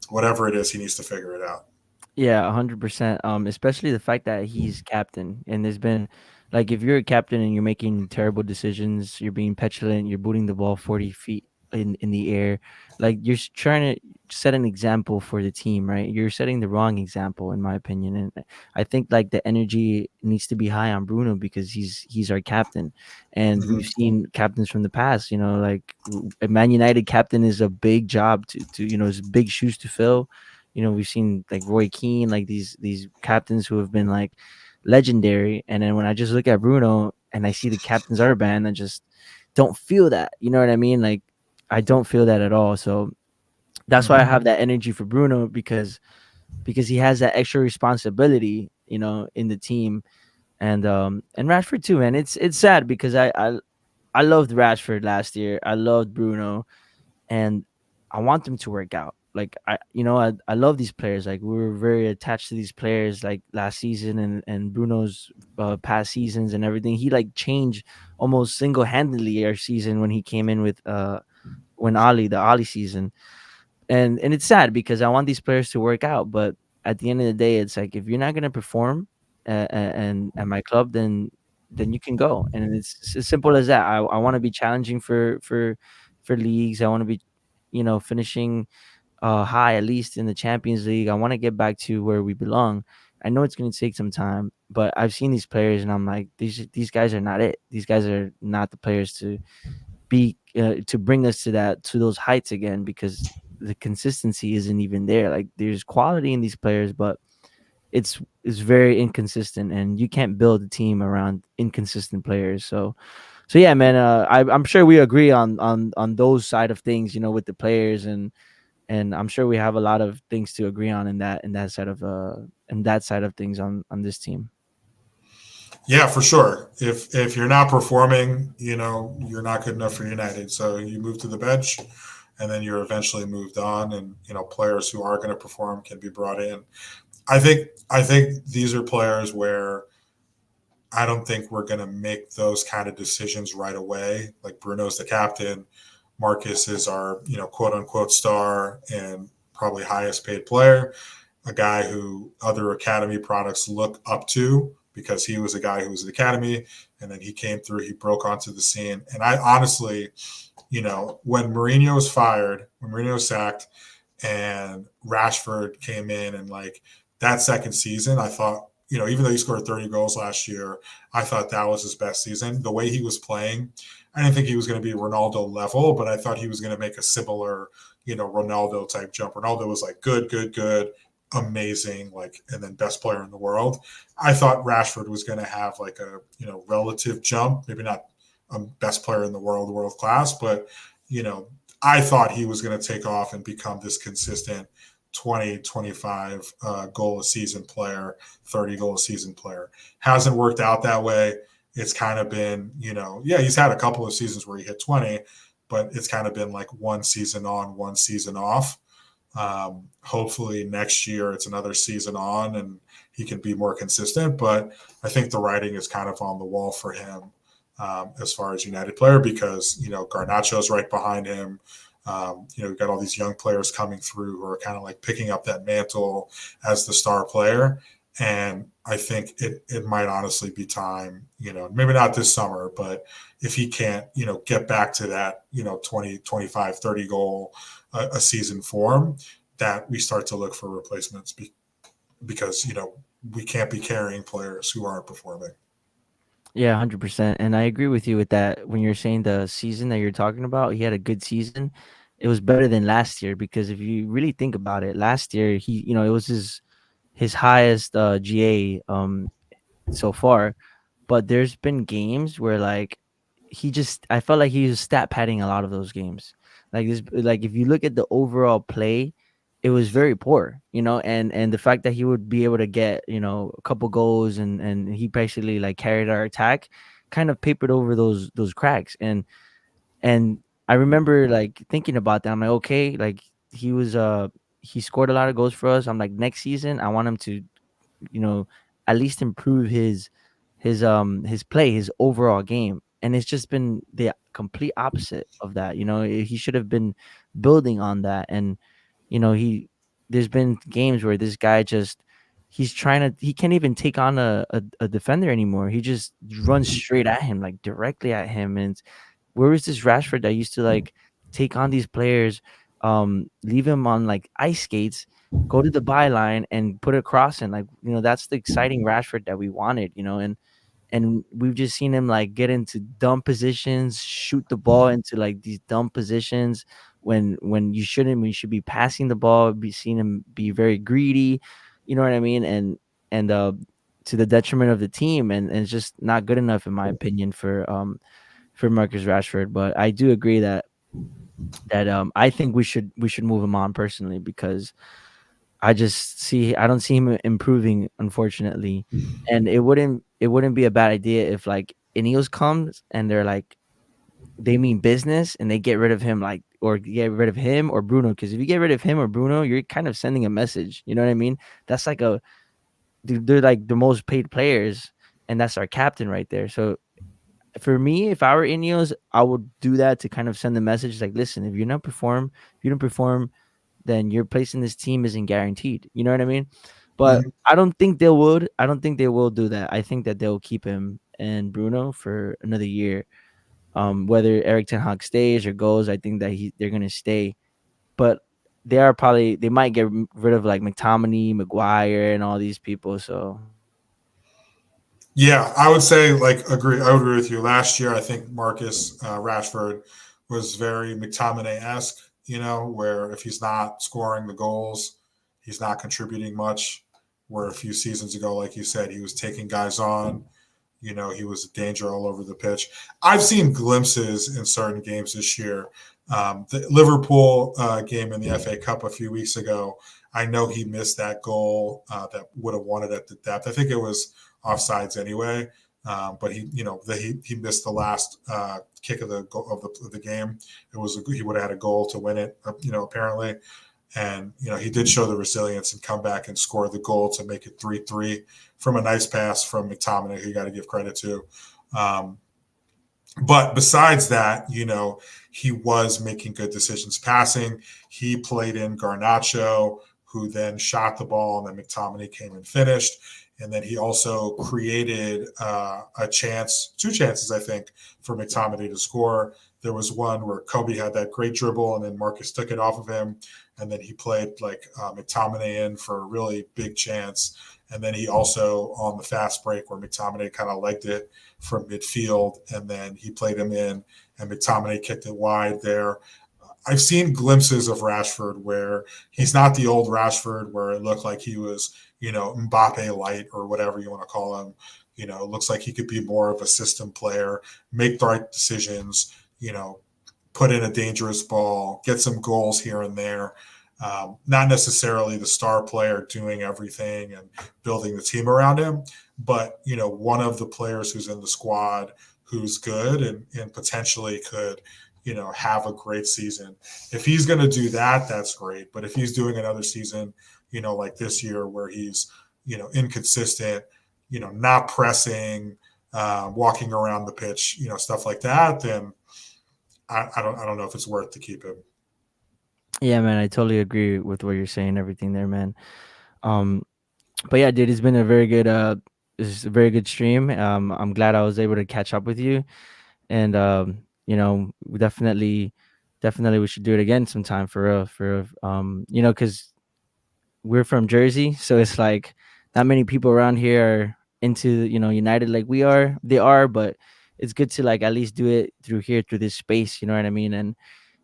whatever it is, he needs to figure it out. Yeah, 100%. Especially the fact that he's captain, and there's been like if you're a captain and you're making terrible decisions, you're being petulant, you're booting the ball 40 feet in the air, like you're trying to set an example for the team, right? You're setting the wrong example, in my opinion, and I think like the energy needs to be high on Bruno because he's our captain, and we've Mm-hmm. seen captains from the past. Like a Man United captain is a big job to it's big shoes to fill. We've seen like Roy Keane, like these captains who have been like legendary. And then when I just look at Bruno and I see the captain's armband, I just don't feel that. You know what I mean? Like I don't feel that at all. So that's why I Mm-hmm. have that energy for Bruno because he has that extra responsibility, in the team. And Rashford too, man. It's sad because I loved Rashford last year. I loved Bruno, and I want them to work out. Like I love these players. Like we were very attached to these players like last season and Bruno's past seasons and everything. He like changed almost single handedly our season when he came in with when the Ali season. And it's sad because I want these players to work out, but at the end of the day, it's like if you're not gonna perform and at my club, then you can go, and it's as simple as that. I want to be challenging for leagues. I want to be, finishing high at least in the Champions League. I want to get back to where we belong. I know it's going to take some time, but I've seen these players, and I'm like, these guys are not it. These guys are not the players to bring us to those heights again, because the consistency isn't even there. Like there's quality in these players, but it's very inconsistent, and you can't build a team around inconsistent players. So yeah, man. I'm sure we agree on those side of things, with the players, and I'm sure we have a lot of things to agree on in that side of things on this team. Yeah, for sure. If you're not performing, you're not good enough for United. So you move to the bench, and then you're eventually moved on, and players who are going to perform can be brought in. I think these are players where I don't think we're going to make those kind of decisions right away. Like Bruno's the captain, Marcus is our quote unquote star and probably highest paid player, a guy who other academy products look up to because he was a guy who was at the academy, and then he came through, he broke onto the scene. And I honestly, when Mourinho was fired, when Mourinho was sacked, and Rashford came in, and like that second season, I thought, even though he scored 30 goals last year, I thought that was his best season. The way he was playing, I didn't think he was going to be Ronaldo level, but I thought he was going to make a similar, Ronaldo type jump. Ronaldo was like good, good, good, amazing, like, and then best player in the world. I thought Rashford was going to have like a, relative jump, maybe not best player in the world class, but, you know, I thought he was going to take off and become this consistent 20, 25 goal a season player, 30 goal a season player. Hasn't worked out that way. It's kind of been, yeah, he's had a couple of seasons where he hit 20, but it's kind of been like one season on, one season off. Hopefully next year it's another season on and he can be more consistent. But I think the writing is kind of on the wall for him as far as United player because, Garnacho's right behind him. We've got all these young players coming through who are kind of like picking up that mantle as the star player. And I think it might honestly be time, maybe not this summer, but if he can't, get back to that, 20, 25, 30 goal a season form, that we start to look for replacements because, we can't be carrying players who aren't performing. Yeah, 100%. And I agree with you with that. When you're saying the season that you're talking about, he had a good season. It was better than last year because if you really think about it, last year it was his highest GA so far. But there's been games where like I felt like he was stat padding a lot of those games. Like if you look at the overall play, it was very poor, and the fact that he would be able to get, a couple goals and he basically like carried our attack kind of papered over those cracks. And I remember like thinking about that. I'm like, okay, like he scored a lot of goals for us. I'm like, next season I want him to, you know, at least improve his play, his overall game. And it's just been the complete opposite of that. He should have been building on that. And he there's been games where this guy just he can't even take on a defender anymore. He just runs straight at him, like directly at him. And where was this Rashford that used to like take on these players, leave him on like ice skates, go to the byline and put a cross in? Like, that's the exciting Rashford that we wanted, and we've just seen him like get into dumb positions, shoot the ball into like these dumb positions when you shouldn't. We should be passing the ball. Be seeing him be very greedy, you know what I mean, and to the detriment of the team, and it's just not good enough in my opinion for Marcus Rashford. But I do agree that I think we should move him on personally, because I don't see him improving, unfortunately. And it wouldn't be a bad idea if like Ineos comes and they're like they mean business and they get rid of him, like, or get rid of him or Bruno. Because if you get rid of him or Bruno, you're kind of sending a message. You know what I mean? That's like they're like the most paid players, and that's our captain right there. So for me, if I were Ineos, I would do that to kind of send the message like, listen, if you don't perform, then your place in this team isn't guaranteed. You know what I mean? But Mhm. I don't think they would. I don't think they will do that. I think that they'll keep him and Bruno for another year. Whether Eric Ten Hag stays or goes, I think that they're gonna stay. But they might get rid of like McTominay, Maguire, and all these people. So Yeah, I would say like agree. I would agree with you. Last year, I think Marcus Rashford was very McTominay esque. You know, where if he's not scoring the goals, he's not contributing much. Where a few seasons ago, like you said, he was taking guys on. You know, he was a danger all over the pitch. I've seen glimpses in certain games this year. The Liverpool game in the FA Cup a few weeks ago, I know he missed that goal that would have won it at the depth. I think it was offsides anyway, but he missed the last kick of the game. He would have had a goal to win it. Apparently, and he did show the resilience and come back and score the goal to make it 3-3 from a nice pass from McTominay, who you got to give credit to. Um, but besides that, he was making good decisions passing. He played in Garnacho, who then shot the ball, and then McTominay came and finished. And then he also created two chances, I think, for McTominay to score. There was one where Kobe had that great dribble, and then Marcus took it off of him, and then he played like McTominay in for a really big chance. And then he also on the fast break where McTominay kind of legged it from midfield, and then he played him in, and McTominay kicked it wide there. I've seen glimpses of Rashford where he's not the old Rashford where it looked like he was, Mbappe light or whatever you want to call him. It looks like he could be more of a system player, make the right decisions, put in a dangerous ball, get some goals here and there. Not necessarily the star player doing everything and building the team around him, but one of the players who's in the squad who's good and potentially could have a great season. If he's going to do that, that's great. But if he's doing another season, like this year where he's inconsistent, not pressing, walking around the pitch, stuff like that, then I don't know if it's worth to keep him. yeah, man, I totally agree with what you're saying. Everything there, man. Um, but yeah, dude, it's been a very good it's a very good stream. I'm glad I was able to catch up with you, and we definitely we should do it again sometime for real, because we're from Jersey, so it's like not many people around here are into United like we are. They are, but it's good to like at least do it through here through this space. You know what I mean?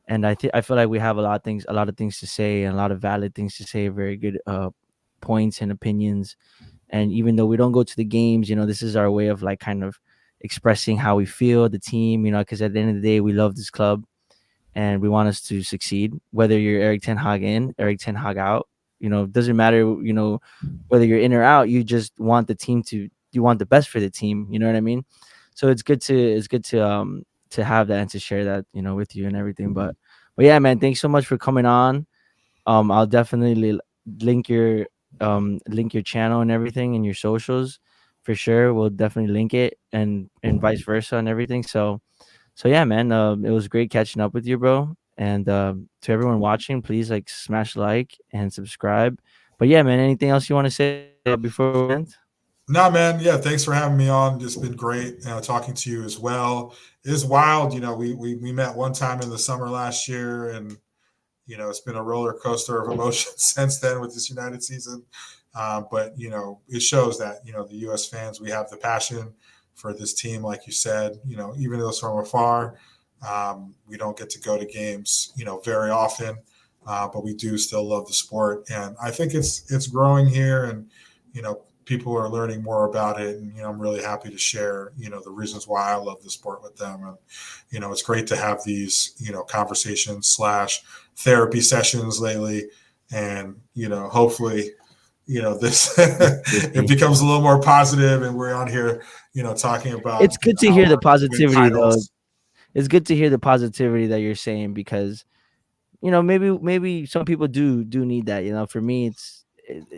And I feel like we have a lot of things to say, and a lot of valid things to say. Very good points and opinions. And even though we don't go to the games, this is our way of like kind of expressing how we feel the team. Because at the end of the day, we love this club and we want us to succeed. Whether you're Eric Ten Hag in, Eric Ten Hag out, it doesn't matter. Whether you're in or out, you just want the team you want the best for the team. You know what I mean? So it's good to have that and to share that with you and everything. But yeah, man, thanks so much for coming on. I'll definitely link your link your channel and everything and your socials for sure. We'll definitely link it and vice versa and everything. So yeah, man, it was great catching up with you, bro. And to everyone watching, please like smash like and subscribe. But yeah, man, anything else you want to say before we end? Nah, man. Yeah, thanks for having me on. It's been great talking to you as well. It's wild. We met one time in the summer last year, and it's been a roller coaster of emotions since then with this United season. But it shows that the U.S. fans, we have the passion for this team, like you said. Even though it's from afar, we don't get to go to games, very often, but we do still love the sport, and I think it's growing here, and people are learning more about it, and I'm really happy to share the reasons why I love the sport with them, and it's great to have these conversations slash therapy sessions lately, and hopefully this it Seriously. becomes a little more positive, and we're on here talking about It's good to how hear the we're going to win positivity though. titles. It's good to hear the positivity that you're saying because maybe some people do need that. For me,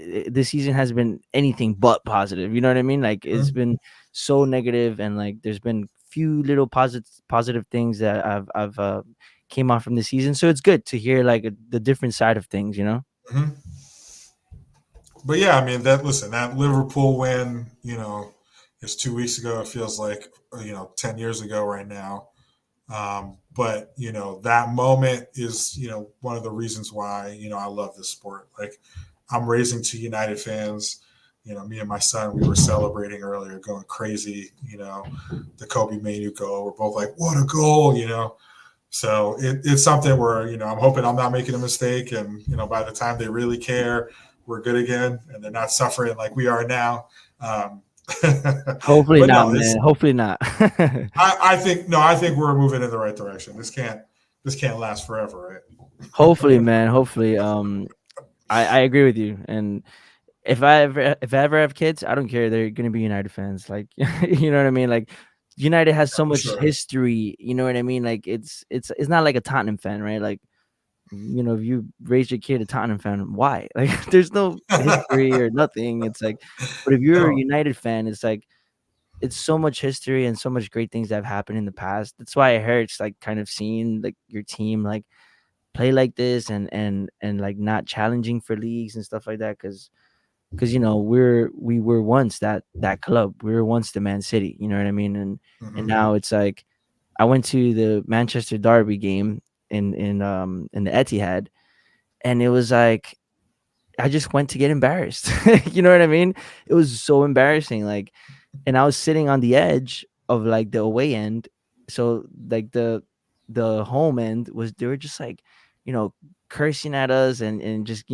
this season has been anything but positive. You know what I mean? Like it's Mhm. been so negative, and like there's been few little positive things that I've came out from the season. So it's good to hear like the different side of things, you know. Hmm. But yeah, I mean that Liverpool win, is 2 weeks ago. It feels like 10 years ago right now. But that moment is one of the reasons why I love this sport. Like I'm raising two United fans. Me and my son, we were celebrating earlier, going crazy. The Kobe Manu goal. We're both like, "What a goal!" So it's something where I'm hoping I'm not making a mistake, and by the time they really care, we're good again, and they're not suffering like we are now. Um, Hopefully but not, no, man. Hopefully not. I think no, I think we're moving in the right direction. This can't last forever, Hopefully, right? man. Hopefully. I agree with you. And if I ever have kids, I don't care. They're gonna be United fans. Like you know what I mean? Like United has so For much sure. history. You know what I mean? Like it's not like a Tottenham fan, right? Like if you raise your kid a Tottenham fan, why? Like there's no history or nothing. It's like, but if you're a No. United fan, it's like it's so much history and so much great things that have happened in the past. That's why it hurts, like kind of seeing like your team like play like this and like not challenging for leagues and stuff like that because we were once that club. We were once the Man City, you know what I mean? And Hmm. now it's like I went to the Manchester Derby game in the Etihad, and it was like I just went to get embarrassed. You know what I mean? It was so embarrassing. Like, and I was sitting on the edge of like the away end. So like the home end was they were just like, you know, cursing at us and just,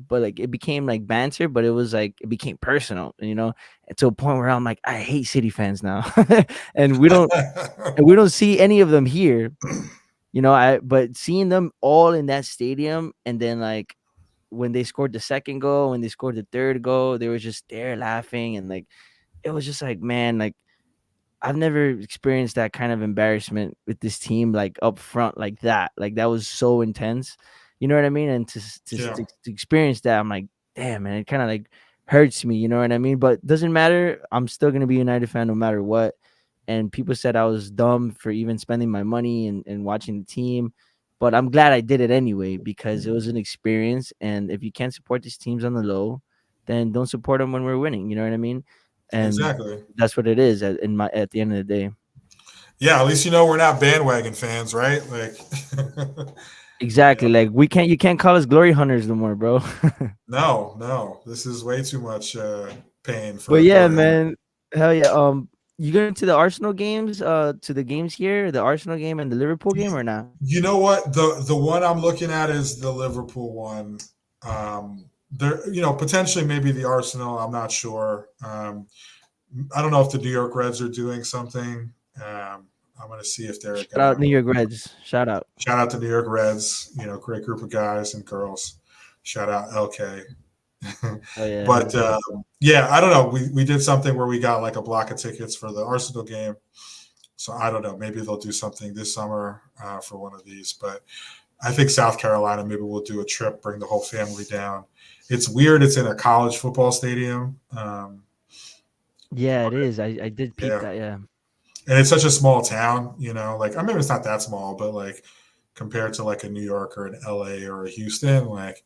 but like it became like banter, but it was like it became personal, to a point where I'm like, I hate City fans now. and we don't and we don't see any of them here. But seeing them all in that stadium and then like when they scored the second goal, when they scored the third goal, they were just there laughing and like it was just like, man, like I've never experienced that kind of embarrassment with this team, like up front, like that. Like that was so intense. You know what I mean? And Yeah, to experience that, I'm like, damn, man, it kind of like hurts me. You know what I mean? But doesn't matter. I'm still gonna be a United fan no matter what. And people said I was dumb for even spending my money and watching the team. But I'm glad I did it anyway because it was an experience. And if you can't support these teams on the low, then don't support them when we're winning. You know what I mean? And exactly. that's what it is at the end of the day. Yeah, at least we're not bandwagon fans, right? Like, Exactly. Like you can't call us glory hunters no more, bro. no, no, this is way too much pain for But a yeah, glory hunt. man. Hell yeah. You going to the Arsenal games, to the games here, the Arsenal game and the Liverpool game or not? You know what? The one I'm looking at is the Liverpool one. There, potentially maybe the Arsenal. I'm not sure. I don't know if the New York Reds are doing something. I'm going to see if they're Shout out gonna New York Reds. Shout out. shout out to New York Reds. Great group of guys and girls. Shout out LK. Oh yeah, hell But yeah. yeah, I don't know. We did something where we got like a block of tickets for the Arsenal game. So I don't know. Maybe they'll do something this summer for one of these. But I think South Carolina, maybe we'll do a trip, bring the whole family down. It's weird. It's in a college football stadium. Yeah, it is. I did peep Yeah. that, yeah. And it's such a small town, like I mean, it's not that small, but like compared to like a New York or an LA or a Houston, like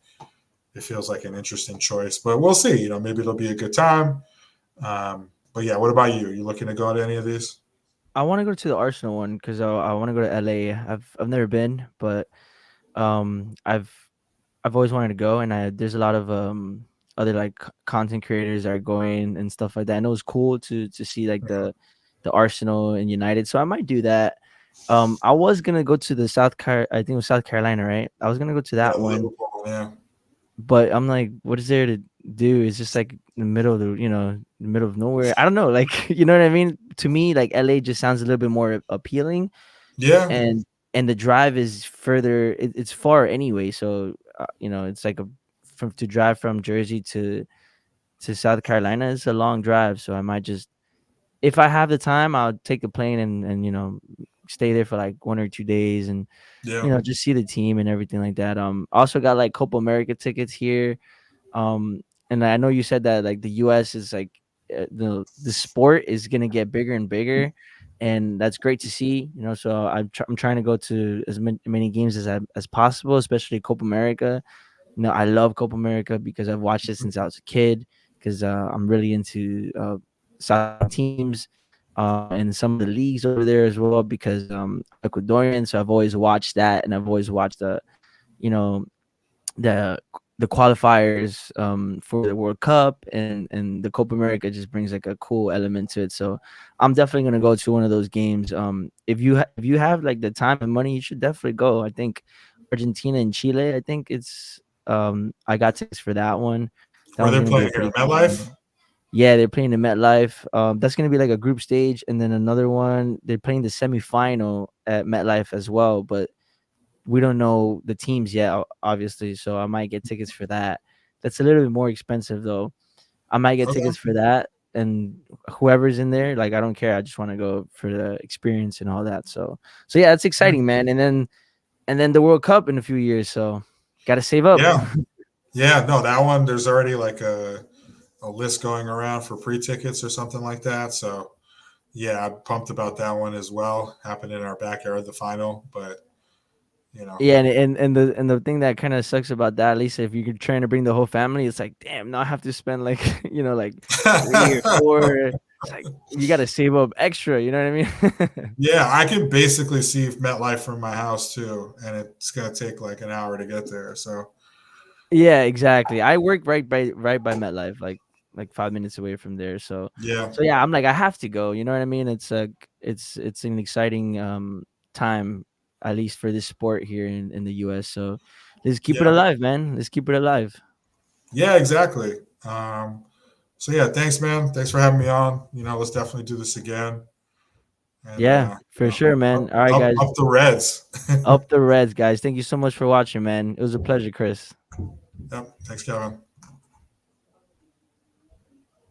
it feels like an interesting choice. But we'll see. Maybe it'll be a good time. But yeah, what about you? Are you looking to go to any of these? I want to go to the Arsenal one because I want to go to LA. I've never been, but I've always wanted to go, and there's a lot of other like content creators that are going and stuff like that. And it was cool to see like the Arsenal and United. So I might do that. I was gonna go to I think it was South Carolina, right? I was gonna go to Yeah, that one, Liverpool. Yeah, but I'm like, what is there to do? It's just like in the middle of the middle of nowhere. I don't know, like you know what I mean. To me, like LA just sounds a little bit more appealing, yeah, and the drive is further. It's far anyway, so it's like a from to drive from Jersey to South Carolina is a long drive. So I might just, if I have the time, I'll take a plane and stay there for like 1 or 2 days and yeah. just see the team and everything like that. Also got like Copa America tickets here. And I know you said that like the U.S. is like the sport is gonna get bigger and bigger, and that's great to see. So I'm trying to go to as many games as possible, especially Copa America. I love Copa America because I've watched it since I was a kid. Because I'm really into South American teams and some of the leagues over there as well. Because I'm Ecuadorian, so I've always watched that, and I've always watched you know the the qualifiers for the World Cup, and the Copa America just brings like a cool element to it. So I'm definitely gonna go to one of those games. If you have like the time and money, you should definitely go. I think Argentina and Chile. I think it's I got tickets for that one. That Where one's they're gonna be playing a here, pretty cool MetLife. game. Yeah, they're playing the MetLife. That's gonna be like a group stage, and then another one they're playing the semifinal at MetLife as well. But we don't know the teams yet, obviously. So I might get tickets for that. That's a little bit more expensive though. I might get Okay. tickets for that, and whoever's in there, like I don't care. I just want to go for the experience and all that. So yeah, it's exciting, man. And then the World Cup in a few years. So got to save up. Yeah. Yeah. No, that one, there's already like a list going around for pre-tickets or something like that. So yeah, I'm pumped about that one as well. Happened in our backyard, the final, but you know. Yeah, and the thing that kind of sucks about that, at least if you're trying to bring the whole family, it's like, damn, now I have to spend like like 3 or 4. It's like you got to save up extra. You know what I mean? Yeah, I can basically see MetLife from my house too, and it's gonna take like an hour to get there. So Yeah, exactly. I work right by MetLife, like 5 minutes away from there. So yeah, so yeah, I'm like I have to go. You know what I mean? It's an exciting time, at least for this sport here in the U.S. So let's keep it yeah, alive, man. Let's keep it alive. yeah, exactly. So yeah, thanks, man. Thanks for having me on. Let's definitely do this again. And Yeah, for sure, man. All right, guys. up the Reds. Up the Reds, guys. Thank you so much for watching, man. It was a pleasure, Chris. Yep. Thanks, Kevin.